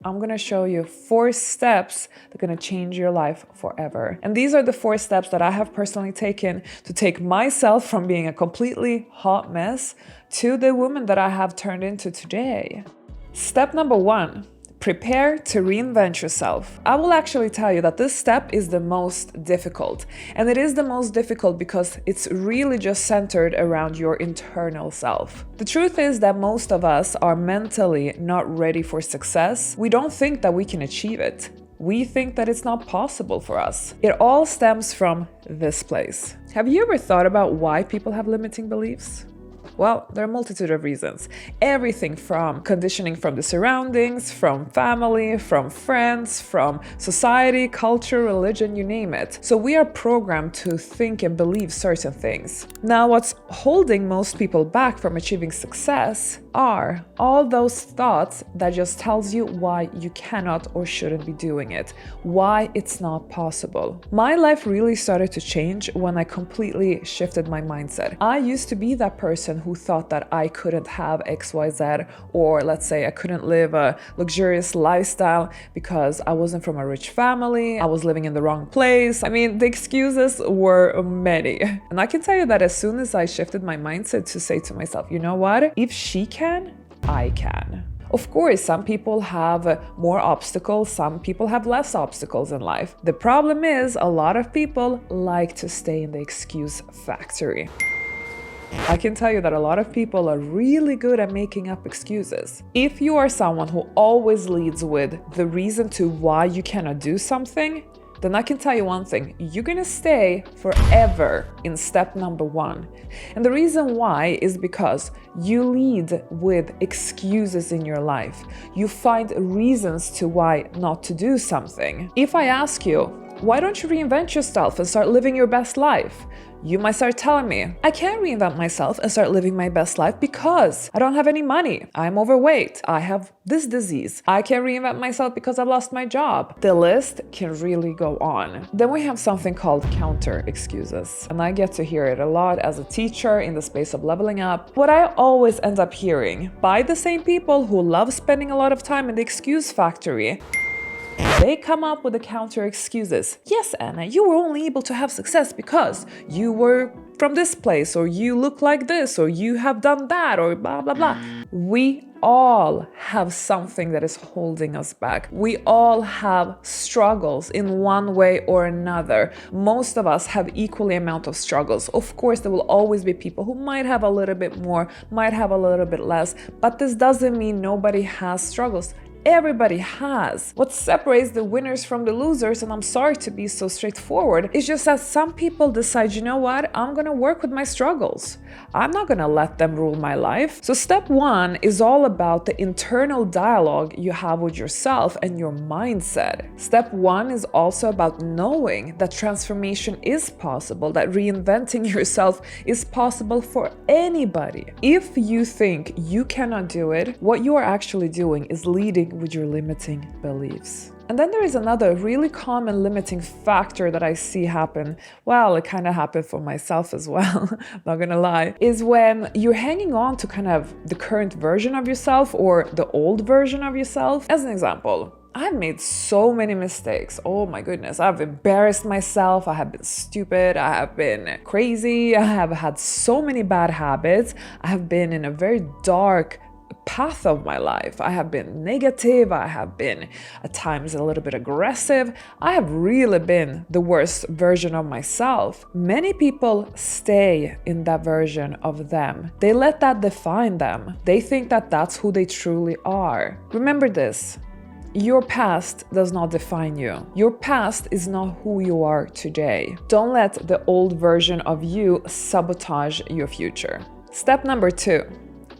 I'm gonna show you 4 steps that are gonna change your life forever. And these are the 4 steps that I have personally taken to take myself from being a completely hot mess to the woman that I have turned into today. Step number 1. Prepare to reinvent yourself. I will actually tell you that this step is the most difficult. And it is the most difficult because it's really just centered around your internal self. The truth is that most of us are mentally not ready for success. We don't think that we can achieve it. We think that it's not possible for us. It all stems from this place. Have you ever thought about why people have limiting beliefs? Well, there are a multitude of reasons. Everything from conditioning from the surroundings, from family, from friends, from society, culture, religion, you name it. So we are programmed to think and believe certain things. Now, what's holding most people back from achieving success are all those thoughts that just tells you why you cannot or shouldn't be doing it, why it's not possible. My life really started to change when I completely shifted my mindset. I used to be that person who thought that I couldn't have XYZ, or let's say I couldn't live a luxurious lifestyle because I wasn't from a rich family, I was living in the wrong place. I mean, the excuses were many. And I can tell you that as soon as I shifted my mindset to say to myself, you know what? If she can, I can. Of course, some people have more obstacles, some people have less obstacles in life. The problem is a lot of people like to stay in the excuse factory. I can tell you that a lot of people are really good at making up excuses. If you are someone who always leads with the reason to why you cannot do something, then I can tell you one thing, you're gonna stay forever in step number 1. And the reason why is because you lead with excuses in your life. You find reasons to why not to do something. If I ask you, why don't you reinvent yourself and start living your best life? You might start telling me, I can't reinvent myself and start living my best life because I don't have any money. I'm overweight. I have this disease. I can't reinvent myself because I've lost my job. The list can really go on. Then we have something called counter excuses. And I get to hear it a lot as a teacher in the space of leveling up. What I always end up hearing by the same people who love spending a lot of time in the excuse factory, they come up with the counter excuses. Yes, Anna, you were only able to have success because you were from this place, or you look like this, or you have done that, or blah, blah, blah. We all have something that is holding us back. We all have struggles in one way or another. Most of us have equally amount of struggles. Of course, there will always be people who might have a little bit more, might have a little bit less, but this doesn't mean nobody has struggles. Everybody has. What separates the winners from the losers, and I'm sorry to be so straightforward, is just that some people decide, you know what, I'm gonna work with my struggles. I'm not gonna let them rule my life. So step 1 is all about the internal dialogue you have with yourself and your mindset. Step 1 is also about knowing that transformation is possible, that reinventing yourself is possible for anybody. If you think you cannot do it, what you are actually doing is leading with your limiting beliefs. And then there is another really common limiting factor that I see happen. Well, it kind of happened for myself as well, not gonna lie, is when you're hanging on to kind of the current version of yourself or the old version of yourself. As an example, I've made so many mistakes. Oh my goodness. I've embarrassed myself. I have been stupid. I have been crazy. I have had so many bad habits. I have been in a very dark path of my life. I have been negative. I have been at times a little bit aggressive. I have really been the worst version of myself. Many people stay in that version of them. They let that define them. They think that that's who they truly are. Remember this. Your past does not define you. Your past is not who you are today. Don't let the old version of you sabotage your future. Step number 2.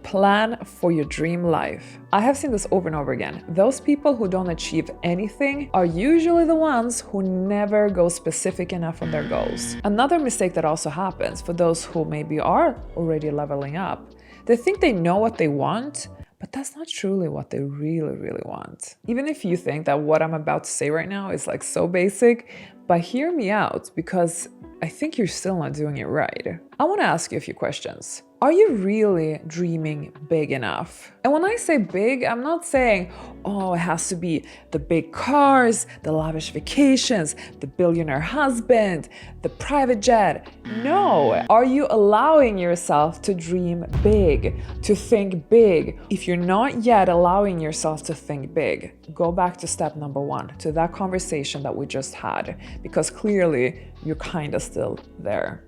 Plan for your dream life. I have seen this over and over again. Those people who don't achieve anything are usually the ones who never go specific enough on their goals. Another mistake that also happens for those who maybe are already leveling up, they think they know what they want, but that's not truly what they really want. Even if you think that what I'm about to say right now is like so basic, but hear me out because I think you're still not doing it right. I want to ask you a few questions. Are you really dreaming big enough? And when I say big, I'm not saying, oh, it has to be the big cars, the lavish vacations, the billionaire husband, the private jet. No. Are you allowing yourself to dream big, to think big? If you're not yet allowing yourself to think big, go back to step number 1, to that conversation that we just had, because clearly you're kind of still there.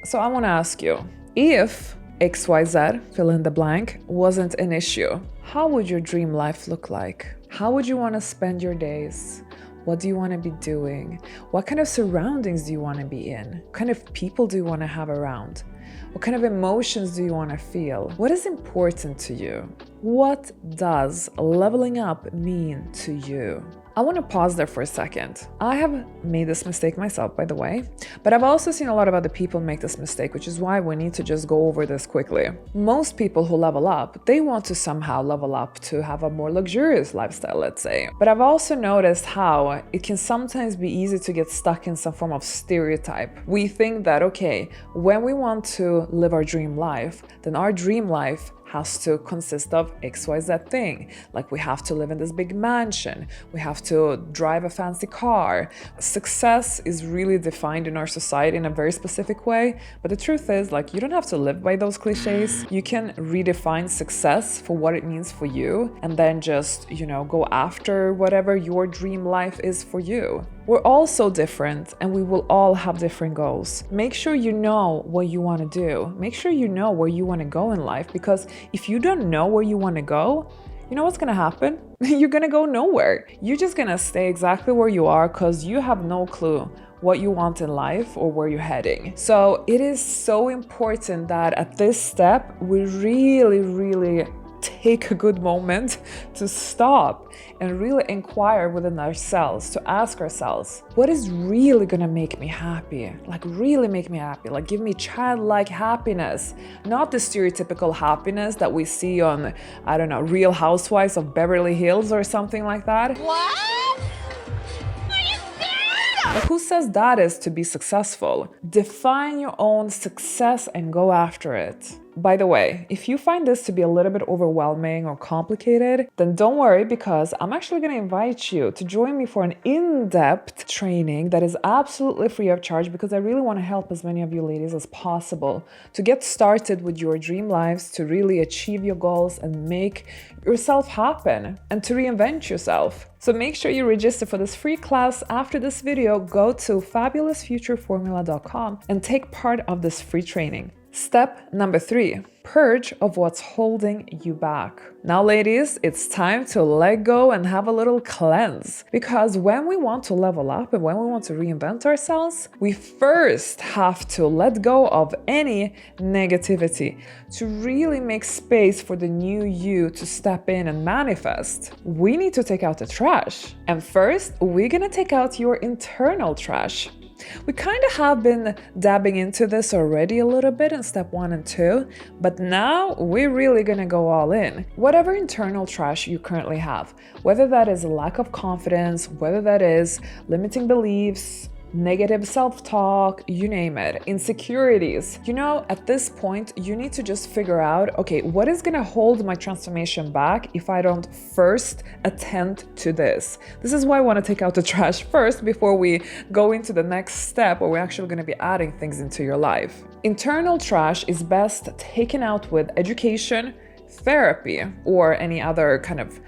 So I want to ask you, if XYZ, fill in the blank, wasn't an issue, how would your dream life look like? How would you want to spend your days? What do you want to be doing? What kind of surroundings do you want to be in? What kind of people do you want to have around? What kind of emotions do you want to feel? What is important to you? What does leveling up mean to you? I want to pause there for a second. I have made this mistake myself, by the way, but I've also seen a lot of other people make this mistake, which is why we need to just go over this quickly. Most people who level up, they want to somehow level up to have a more luxurious lifestyle, let's say. But I've also noticed how it can sometimes be easy to get stuck in some form of stereotype. We think that, okay, when we want to live our dream life, then our dream life has to consist of XYZ thing. Like we have to live in this big mansion, we have to drive a fancy car. Success is really defined in our society in a very specific way, but the truth is, like, you don't have to live by those cliches. You can redefine success for what it means for you, and then just, go after whatever your dream life is for you. We're all so different, and we will all have different goals. Make sure you know what you want to do. Make sure you know where you want to go in life, because if you don't know where you want to go, you know what's going to happen? You're going to go nowhere. You're just going to stay exactly where you are because you have no clue what you want in life or where you're heading. So it is so important that at this step, we really take a good moment to stop and really inquire within ourselves, to ask ourselves, what is really gonna make me happy? Like really make me happy, like give me childlike happiness, not the stereotypical happiness that we see on, I don't know, Real Housewives of Beverly Hills or something like that. What? Like, who says that is to be successful? Define your own success and go after it. By the way, if you find this to be a little bit overwhelming or complicated, then don't worry, because I'm actually going to invite you to join me for an in-depth training that is absolutely free of charge, because I really want to help as many of you ladies as possible to get started with your dream lives, to really achieve your goals and make yourself happen and to reinvent yourself. So make sure you register for this free class after this video. Go to fabulousfutureformula.com and take part of this free training. Step number 3, purge of what's holding you back. Now, ladies, it's time to let go and have a little cleanse, because when we want to level up and when we want to reinvent ourselves, we first have to let go of any negativity to really make space for the new you to step in and manifest. We need to take out the trash. And first, we're gonna take out your internal trash. We kind of have been dabbing into this already a little bit in step 1 and 2, but now we're really gonna go all in. Whatever internal trash you currently have, whether that is a lack of confidence, whether that is limiting beliefs, negative self-talk, you name it, insecurities. At this point, you need to just figure out, okay, what is gonna hold my transformation back if I don't first attend to this? This is why I want to take out the trash first before we go into the next step where we're actually gonna be adding things into your life. Internal trash is best taken out with education, therapy, or any other kind of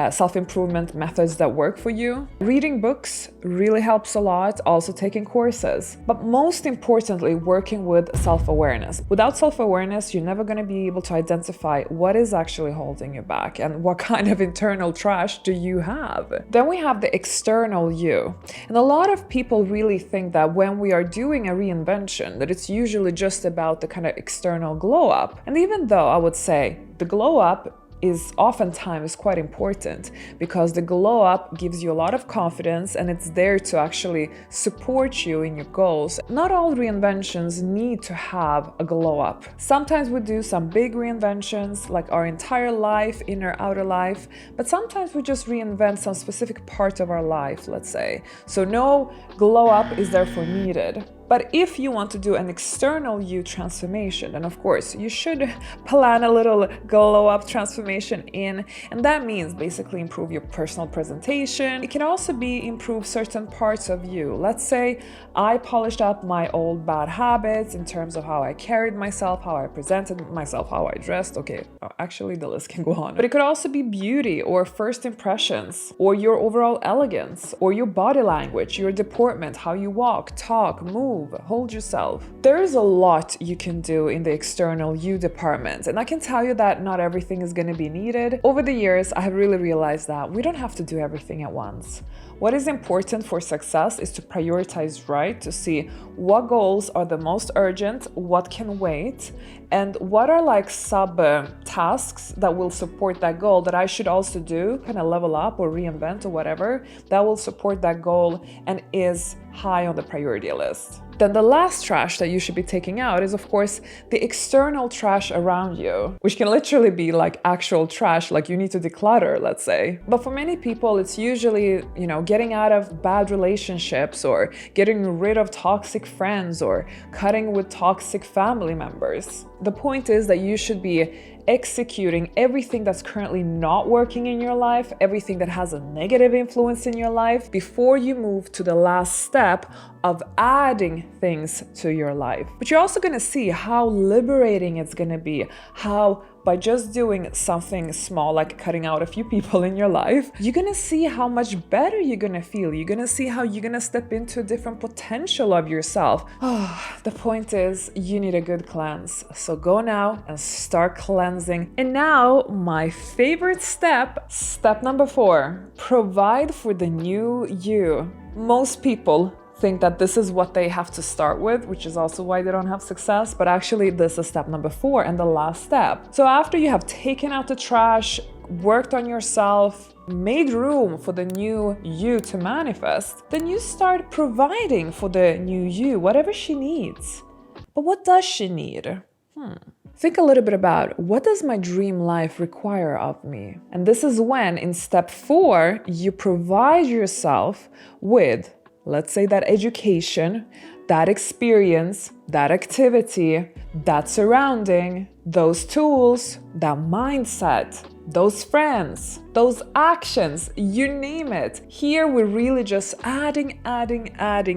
self-improvement methods that work for you. Reading books really helps a lot, also taking courses. But most importantly, working with self-awareness. Without self-awareness, you're never going to be able to identify what is actually holding you back and what kind of internal trash do you have. Then we have the external you. And a lot of people really think that when we are doing a reinvention, that it's usually just about the kind of external glow up. And even though I would say the glow up is oftentimes quite important, because the glow up gives you a lot of confidence and it's there to actually support you in your goals. Not all reinventions need to have a glow up. Sometimes we do some big reinventions, like our entire life, inner, outer life, but sometimes we just reinvent some specific part of our life, let's say. So no glow up is therefore needed. But if you want to do an external you transformation, then of course you should plan a little glow up transformation in, and that means basically improve your personal presentation. It can also be improve certain parts of you. Let's say I polished up my old bad habits in terms of how I carried myself, how I presented myself, how I dressed. Okay, actually the list can go on. But it could also be beauty or first impressions or your overall elegance or your body language, your deportment, how you walk, talk, move, hold yourself. There's a lot you can do in the external you department, and I can tell you that not everything is going to be needed. Over the years, I have really realized that we don't have to do everything at once. What is important for success is to prioritize right, to see what goals are the most urgent, what can wait, and what are like sub tasks that will support that goal that I should also do, kind of level up or reinvent or whatever, that will support that goal and is high on the priority list. Then the last trash that you should be taking out is, of course, the external trash around you, which can literally be like actual trash, like you need to declutter, let's say. But for many people, it's usually, getting out of bad relationships or getting rid of toxic friends or cutting with toxic family members. The point is that you should be executing everything that's currently not working in your life, everything that has a negative influence in your life, before you move to the last step of adding things to your life. But you're also going to see how liberating it's going to be, how by just doing something small, like cutting out a few people in your life, you're going to see how much better you're going to feel. You're going to see how you're going to step into a different potential of yourself. The point is, you need a good cleanse. So go now and start cleansing. And now, my favorite step number 4, provide for the new you. Most people think that this is what they have to start with, which is also why they don't have success. But actually, this is step number 4 and the last step. So after you have taken out the trash, worked on yourself, made room for the new you to manifest, then you start providing for the new you, whatever she needs. But what does she need? Think a little bit about, what does my dream life require of me? And this is when, in step 4, you provide yourself with, let's say, that education, that experience, that activity, that surrounding, those tools, that mindset, those friends, those actions, you name it. Here we're really just adding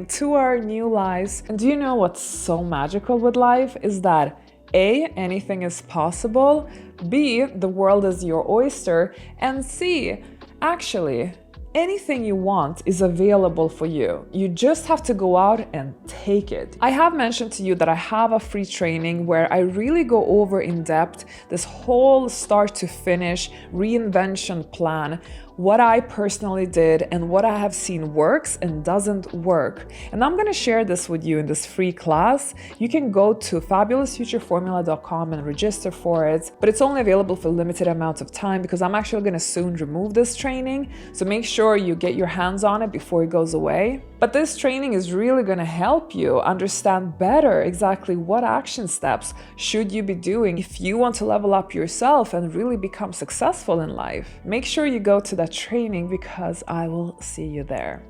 to our new lives. And do you know what's so magical with life is that A, anything is possible, B, the world is your oyster, and C, actually, anything you want is available for you. You just have to go out and take it. I have mentioned to you that I have a free training where I really go over in depth this whole start to finish reinvention plan, what I personally did and what I have seen works and doesn't work. And I'm going to share this with you in this free class. You can go to fabulousfutureformula.com and register for it, but it's only available for a limited amount of time because I'm actually going to soon remove this training. So make sure you get your hands on it before it goes away. But this training is really going to help you understand better exactly what action steps should you be doing if you want to level up yourself and really become successful in life. Make sure you go to that training because I will see you there.